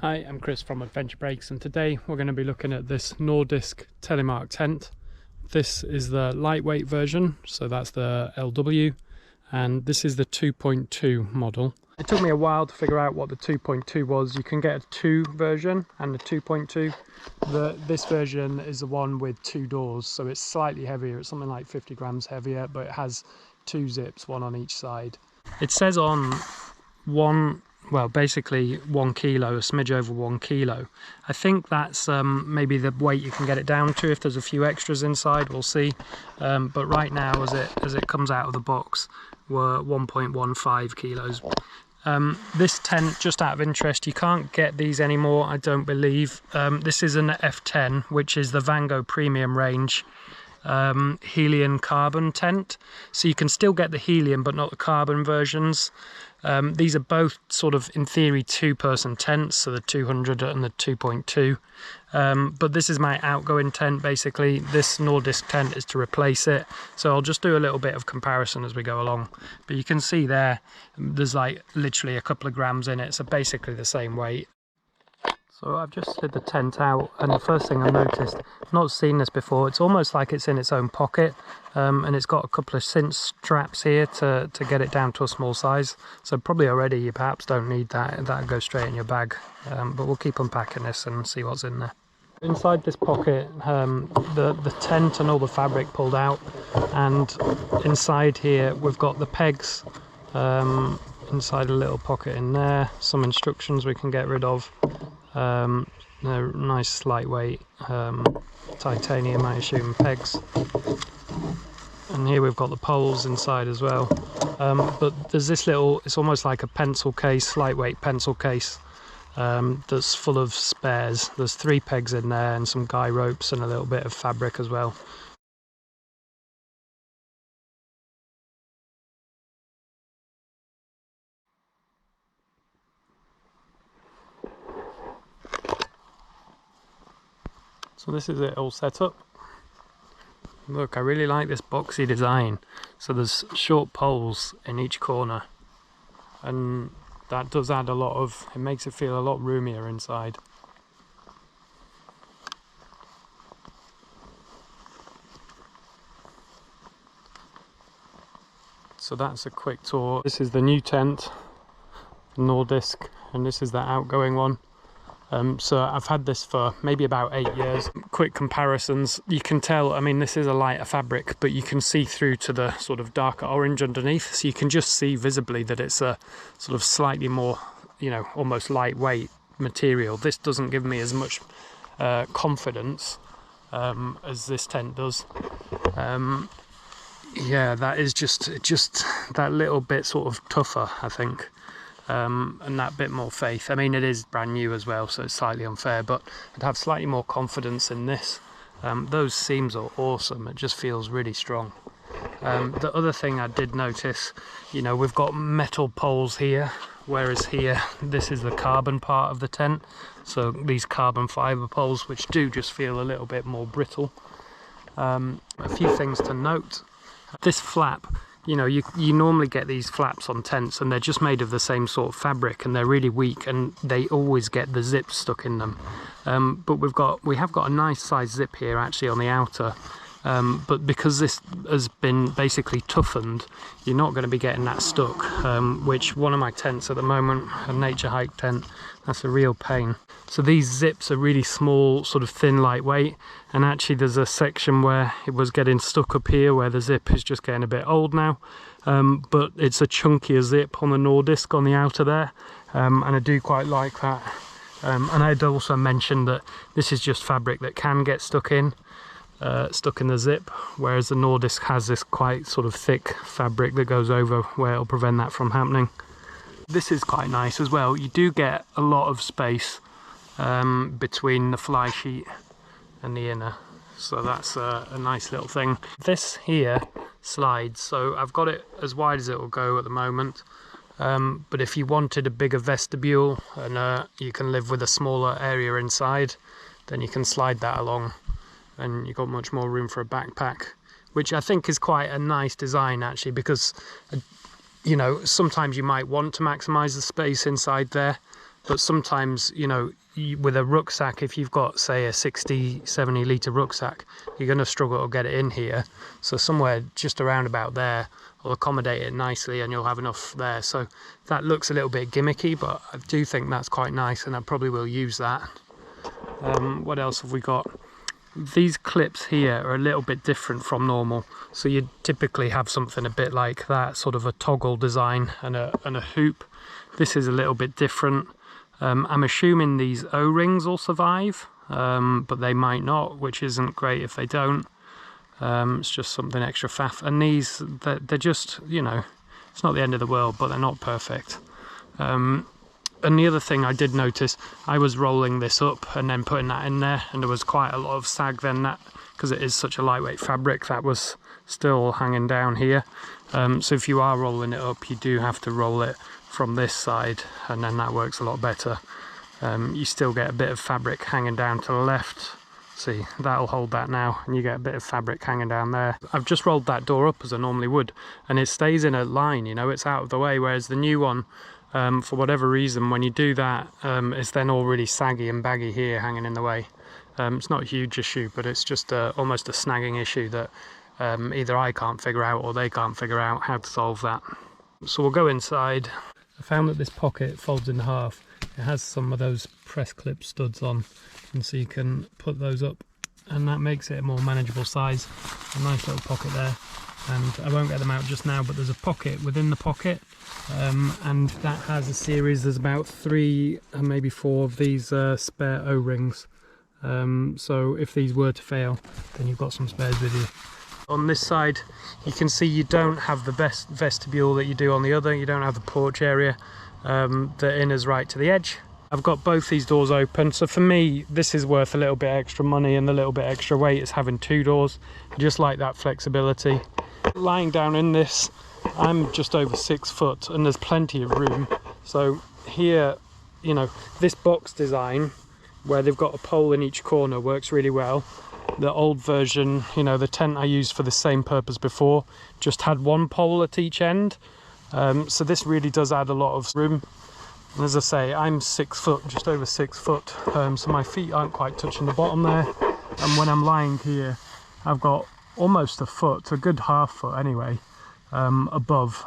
Hi, I'm Chris from Adventure Breaks, and today we're going to be looking at this Nordisc Telemark tent. This is the lightweight version, so that's the LW, and this is the 2.2 model. It took me a while to figure out what the 2.2 was. You can get a 2 version and the 2.2. This version is the one with 2 doors, so it's slightly heavier. It's something like 50 grams heavier, but it has 2 zips, one on each side. It says on basically 1 kilo, a smidge over 1 kilo. I think that's maybe the weight you can get it down to. If there's a few extras inside, we'll see. But right now, as it comes out of the box, we're 1.15 kilos. This tent, just out of interest, you can't get these anymore, I don't believe. This is an F10, which is the Vango Premium range helium carbon tent, so you can still get the helium but not the carbon versions. These are both sort of in theory 2-person tents, so the 200 and the 2.2, but this is my outgoing tent. Basically this Nordisk tent is to replace it, so I'll just do a little bit of comparison as we go along. But you can see there's like literally a couple of grams in it, so basically the same weight. So I've just slid the tent out, and the first thing I noticed, I've not seen this before, it's almost like it's in its own pocket, and it's got a couple of cinch straps here to get it down to a small size. So probably already you perhaps don't need that, that'll go straight in your bag, but we'll keep unpacking this and see what's in there. Inside this pocket, the tent and all the fabric pulled out, and inside here we've got the pegs, inside a little pocket in there, some instructions we can get rid of. They're nice lightweight titanium, I assume, pegs, and here we've got the poles inside as well. But there's this little, it's almost like a pencil case, lightweight pencil case, that's full of spares. There's 3 pegs in there and some guy ropes and a little bit of fabric as well. So this is it all set up. Look, I really like this boxy design. So there's short poles in each corner, and that does add a lot of, it makes it feel a lot roomier inside. So that's a quick tour. This is the new tent, Nordisk, and this is the outgoing one. So I've had this for maybe about 8 years. Quick comparisons, you can tell, I mean, this is a lighter fabric, but you can see through to the sort of darker orange underneath, so you can just see visibly that it's a sort of slightly more, you know, almost lightweight material. This doesn't give me as much confidence as this tent does. Yeah, that is just that little bit sort of tougher, I think. And that bit more faith. I mean, it is brand new as well, so it's slightly unfair, but I'd have slightly more confidence in this. Those seams are awesome, it just feels really strong. The other thing I did notice, you know, we've got metal poles here, whereas here, this is the carbon part of the tent. So these carbon fibre poles, which do just feel a little bit more brittle. A few things to note. This flap, you know, you normally get these flaps on tents and they're just made of the same sort of fabric, and they're really weak and they always get the zips stuck in them. But we have got a nice size zip here actually on the outer, but because this has been basically toughened, you're not going to be getting that stuck, which one of my tents at the moment, a nature hike tent, that's a real pain. So these zips are really small, sort of thin, lightweight, and actually there's a section where it was getting stuck up here where the zip is just getting a bit old now, but it's a chunkier zip on the Nordisk on the outer there, and I do quite like that. And I'd also mentioned that this is just fabric that can get stuck in the zip, whereas the Nordisk has this quite sort of thick fabric that goes over where it'll prevent that from happening. This is quite nice as well. You do get a lot of space between the fly sheet and the inner, so that's a nice little thing. This here slides, so I've got it as wide as it will go at the moment, but if you wanted a bigger vestibule and you can live with a smaller area inside, then you can slide that along and you've got much more room for a backpack, which I think is quite a nice design actually, because you know, sometimes you might want to maximize the space inside there, but sometimes, you know, with a rucksack, if you've got, say, a 60-70 litre rucksack, you're going to struggle to get it in here. So somewhere just around about there will accommodate it nicely, and you'll have enough there. So that looks a little bit gimmicky, but I do think that's quite nice, and I probably will use that. What else have we got? These clips here are a little bit different from normal. So you typically have something a bit like that, sort of a toggle design and a hoop. This is a little bit different. I'm assuming these O-rings will survive, but they might not, which isn't great if they don't. It's just something extra faff. And these, they're just, you know, it's not the end of the world, but they're not perfect. And the other thing I did notice, I was rolling this up and then putting that in there, and there was quite a lot of sag then, that because it is such a lightweight fabric, that was still hanging down here. So if you are rolling it up, you do have to roll it from this side, and then that works a lot better. You still get a bit of fabric hanging down to the left. See, that'll hold that now, and you get a bit of fabric hanging down there. I've just rolled that door up as I normally would, and it stays in a line, you know, it's out of the way, whereas the new one, for whatever reason, when you do that, it's then all really saggy and baggy here, hanging in the way. It's not a huge issue, but it's just almost a snagging issue that either I can't figure out or they can't figure out how to solve that. So we'll go inside. I found that this pocket folds in half. It has some of those press clip studs on, and so you can put those up, and that makes it a more manageable size. A nice little pocket there. And I won't get them out just now, but there's a pocket within the pocket, and that has a series. There's about 3 and maybe 4 of these spare O-rings, so if these were to fail, then you've got some spares with you. On this side, you can see you don't have the best vestibule that you do on the other. You don't have the porch area. The inner's right to the edge. I've got both these doors open, so for me this is worth a little bit extra money, and the little bit extra weight is having 2 doors. I just like that flexibility. Lying down in this, I'm just over 6 foot, and there's plenty of room. So here, you know, this box design where they've got a pole in each corner works really well. The old version, you know, the tent I used for the same purpose before, just had 1 pole at each end. So this really does add a lot of room. And as I say, I'm 6 foot, just over 6 foot, so my feet aren't quite touching the bottom there. And when I'm lying here, I've got almost a foot, a good half foot anyway, above.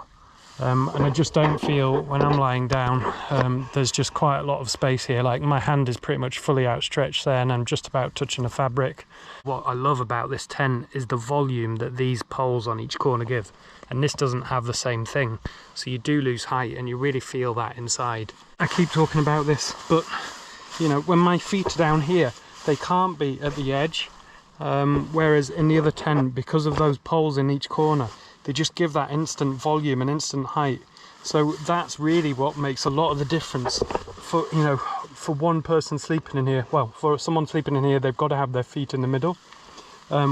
And I just don't feel, when I'm lying down, there's just quite a lot of space here. Like, my hand is pretty much fully outstretched there, and I'm just about touching the fabric. What I love about this tent is the volume that these poles on each corner give, and this doesn't have the same thing, so you do lose height, and you really feel that inside. I keep talking about this, but you know, when my feet are down here, they can't be at the edge, whereas in the other tent, because of those poles in each corner, they just give that instant volume and instant height. So that's really what makes a lot of the difference for, you know, for one person sleeping in here. Well, for someone sleeping in here, they've got to have their feet in the middle,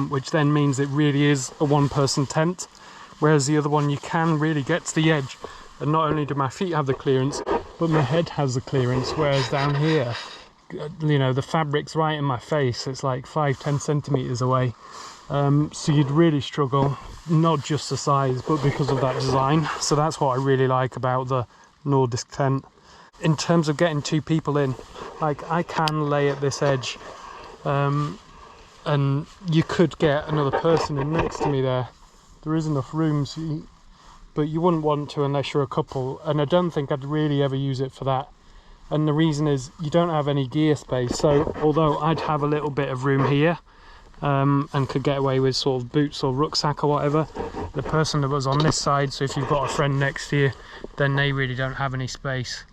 which then means it really is a 1-person tent. Whereas the other one, you can really get to the edge, and not only do my feet have the clearance, but my head has the clearance. Whereas down here, you know, the fabric's right in my face. It's like 5-10 centimeters away. So you'd really struggle, not just the size, but because of that design. So that's what I really like about the Nordisk tent. In terms of getting 2 people in, like, I can lay at this edge, and you could get another person in next to me there. There is enough room, but you wouldn't want to unless you're a couple, and I don't think I'd really ever use it for that. And the reason is, you don't have any gear space. So although I'd have a little bit of room here, and could get away with sort of boots or rucksack or whatever, the person that was on this side, so if you've got a friend next to you, then they really don't have any space.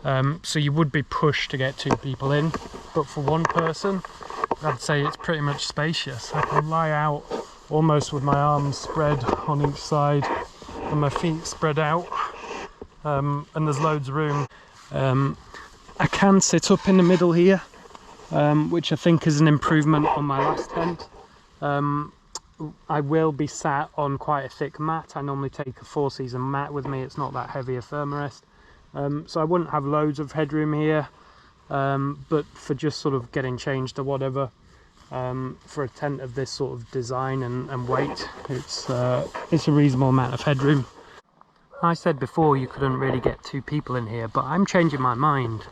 So you would be pushed to get 2 people in, but for 1 person, I'd say it's pretty much spacious. I can lie out almost with my arms spread on each side and my feet spread out, and there's loads of room. I can sit up in the middle here, which I think is an improvement on my last tent. I will be sat on quite a thick mat. I normally take a 4-season mat with me. It's not that heavy a thermarest, so I wouldn't have loads of headroom here, but for just sort of getting changed or whatever, for a tent of this sort of design and weight, it's a reasonable amount of headroom. I said before you couldn't really get 2 people in here, but I'm changing my mind.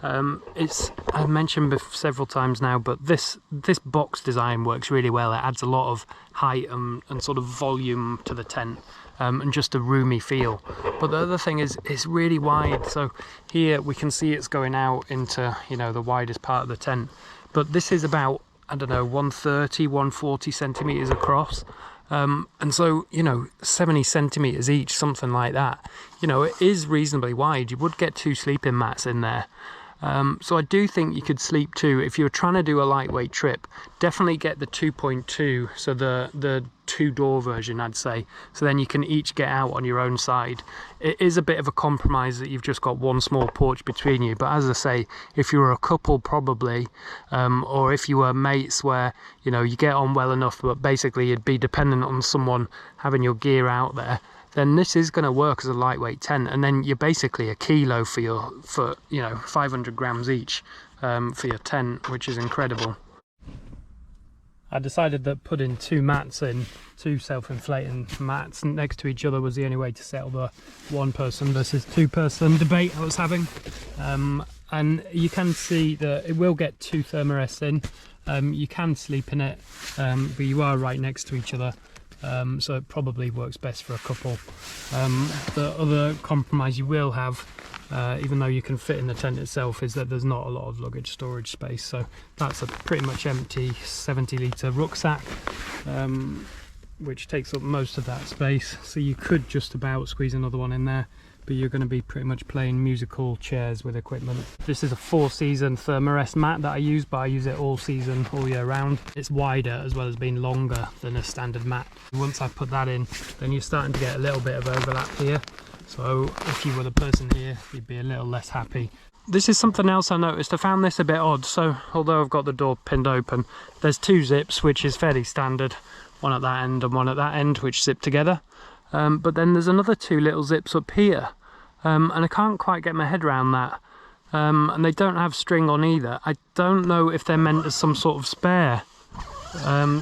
I've mentioned several times now, but this box design works really well. It adds a lot of height and sort of volume to the tent, and just a roomy feel. But the other thing is it's really wide, so here we can see it's going out into, you know, the widest part of the tent. But this is about, I don't know, 130, 140 centimeters across. And so, you know, 70 centimeters each, something like that. You know, it is reasonably wide. You would get 2 sleeping mats in there. So I do think you could sleep 2 if you're trying to do a lightweight trip. Definitely get the 2.2, so the 2-door version, I'd say, so then you can each get out on your own side. It is a bit of a compromise that you've just got one small porch between you, but as I say, if you were a couple probably, or if you were mates where, you know, you get on well enough but basically you'd be dependent on someone having your gear out there, then this is going to work as a lightweight tent, and then you're basically a kilo for you know, 500 grams each for your tent, which is incredible. I decided that putting 2 mats in, 2 self-inflating mats next to each other, was the only way to settle the 1-person versus 2-person debate I was having. And you can see that it will get 2 thermarests in. You can sleep in it, but you are right next to each other. So it probably works best for a couple. The other compromise you will have, even though you can fit in the tent itself, is that there's not a lot of luggage storage space. So that's a pretty much empty 70-litre rucksack, which takes up most of that space. So you could just about squeeze another one in there, but you're going to be pretty much playing musical chairs with equipment. This is a 4-season thermarest mat that I use, but I use it all season, all year round. It's wider as well as being longer than a standard mat. Once I put that in, then you're starting to get a little bit of overlap here. So if you were the person here, you'd be a little less happy. This is something else I noticed. I found this a bit odd. So although I've got the door pinned open, there's 2 zips, which is fairly standard. One at that end and one at that end, which zip together. But then there's another 2 little zips up here. And I can't quite get my head around that. And they don't have string on either. I don't know if they're meant as some sort of spare.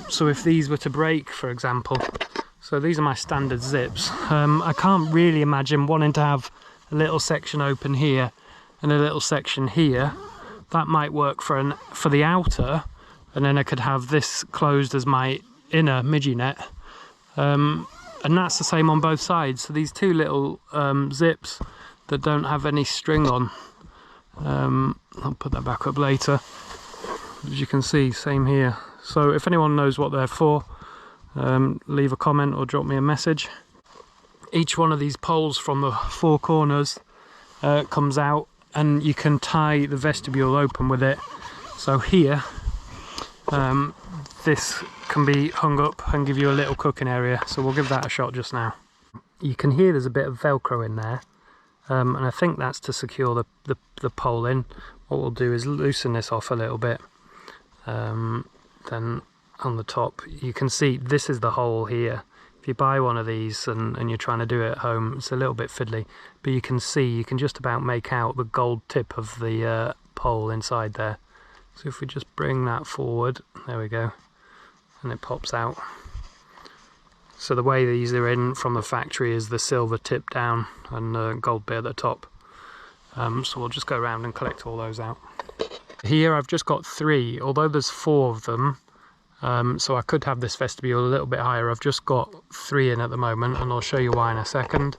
So if these were to break, for example. So these are my standard zips. I can't really imagine wanting to have a little section open here and a little section here. That might work for the outer, and then I could have this closed as my inner midgie net. And that's the same on both sides. So these 2 little zips that don't have any string on, I'll put that back up later. As you can see, same here. So if anyone knows what they're for, leave a comment or drop me a message. Each one of these poles from the 4 corners comes out, and you can tie the vestibule open with it. So here, this can be hung up and give you a little cooking area, so we'll give that a shot just now. You can hear there's a bit of velcro in there, and I think that's to secure the pole in. What we'll do is loosen this off a little bit. Then on the top you can see this is the hole here. If you buy one of these and you're trying to do it at home, it's a little bit fiddly, but you can just about make out the gold tip of the pole inside there. So if we just bring that forward, there we go, and it pops out. So the way these are in from the factory is the silver tip down and the gold bit at the top. So we'll just go around and collect all those out. Here I've just got 3, although there's 4 of them, so I could have this vestibule a little bit higher. I've just got 3 in at the moment, and I'll show you why in a second.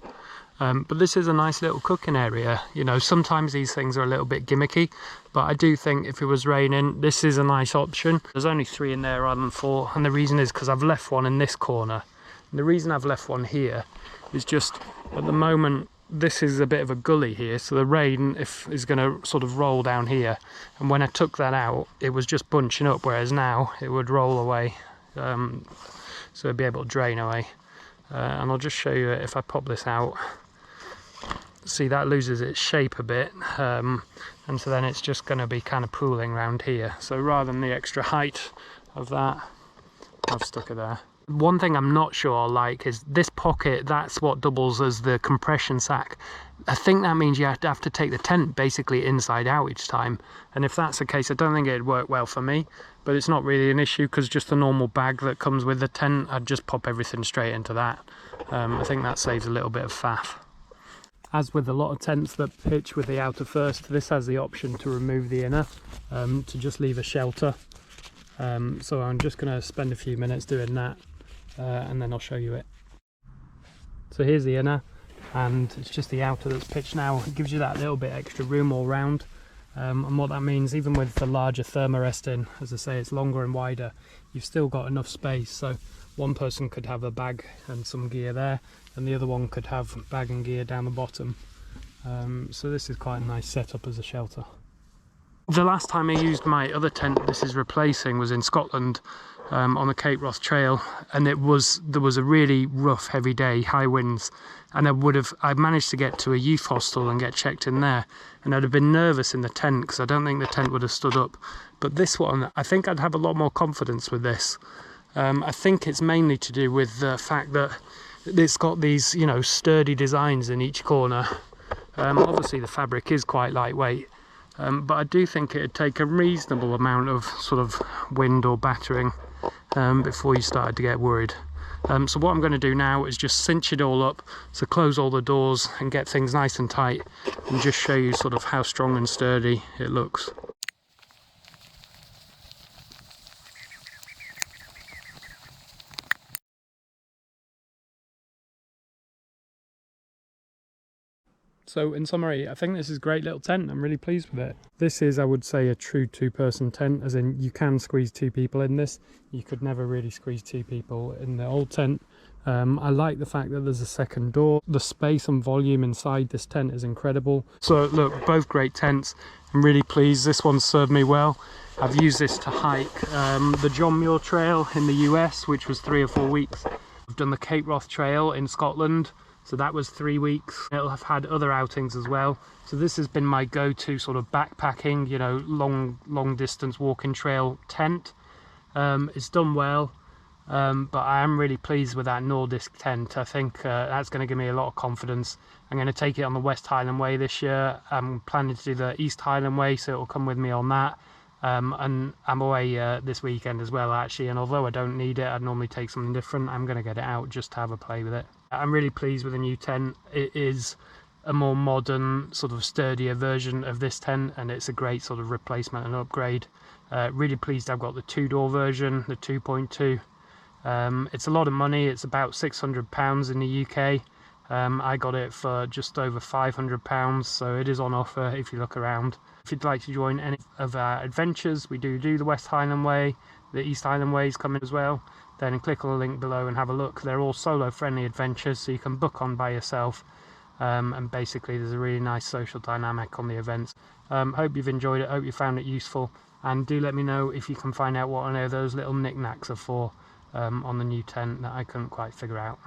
But this is a nice little cooking area. You know, sometimes these things are a little bit gimmicky, but I do think if it was raining, this is a nice option. There's only 3 in there rather than 4, and the reason is because I've left one in this corner. And the reason I've left one here is just at the moment this is a bit of a gully here, so the rain is going to sort of roll down here, and when I took that out it was just bunching up, whereas now it would roll away, so it'd be able to drain away. And I'll just show you if I pop this out. See, that loses its shape a bit, and so then it's just going to be kind of pooling around here. So rather than the extra height of that, I've stuck it there. One thing I'm not sure I like is this pocket. That's what doubles as the compression sack. I think that means you have to take the tent basically inside out each time, and if that's the case, I don't think it'd work well for me, but it's not really an issue because just the normal bag that comes with the tent, I'd just pop everything straight into that. I think that saves a little bit of faff. As with a lot of tents that pitch with the outer first, this has the option to remove the inner, to just leave a shelter. So I'm just going to spend a few minutes doing that, and then I'll show you it. So here's the inner, and it's just the outer that's pitched now. It gives you that little bit extra room all round. And what that means, even with the larger thermarest in, as I say, it's longer and wider, you've still got enough space. So one person could have a bag and some gear there, and the other one could have bag and gear down the bottom. So this is quite a nice setup as a shelter. The last time I used my other tent this is replacing was in Scotland, on the Cape Wrath Trail, and there was a really rough, heavy day, high winds, and I managed to get to a youth hostel and get checked in there, and I'd have been nervous in the tent because I don't think the tent would have stood up. But this one, I think I'd have a lot more confidence with this. I think it's mainly to do with the fact that it's got these, you know, sturdy designs in each corner. Obviously the fabric is quite lightweight, but I do think it'd take a reasonable amount of sort of wind or battering before you started to get worried. So what I'm going to do now is just cinch it all up, so close all the doors and get things nice and tight, and just show you sort of how strong and sturdy it looks. So in summary, I think this is a great little tent. I'm really pleased with it. This is, I would say, a true two-person tent, as in you can squeeze two people in this. You could never really squeeze two people in the old tent. I like the fact that there's a second door. The space and volume inside this tent is incredible. So look, both great tents. I'm really pleased. This one served me well. I've used this to hike the John Muir Trail in the US, which was 3 or 4 weeks. I've done the Cape Wrath Trail in Scotland. So that was 3 weeks. It'll have had other outings as well. So this has been my go-to sort of backpacking, you know, long distance walking trail tent. It's done well, but I am really pleased with that Nordisk tent. I think that's going to give me a lot of confidence. I'm going to take it on the West Highland Way this year. I'm planning to do the East Highland Way, so it'll come with me on that. And I'm away this weekend as well, actually, and although I don't need it, I'd normally take something different. I'm going to get it out just to have a play with it. I'm really pleased with the new tent. It is a more modern, sort of sturdier version of this tent, and it's a great sort of replacement and upgrade. Really pleased I've got the 2-door version, the 2.2. It's a lot of money. It's about £600 in the UK. I got it for just over £500, so it is on offer if you look around. If you'd like to join any of our adventures, we do the West Highland Way, the East Highland Way is coming as well. Then click on the link below and have a look. They're all solo friendly adventures, so you can book on by yourself, and basically there's a really nice social dynamic on the events. Hope you've enjoyed it, hope you found it useful, and do let me know if you can find out what any of those little knickknacks are for on the new tent that I couldn't quite figure out.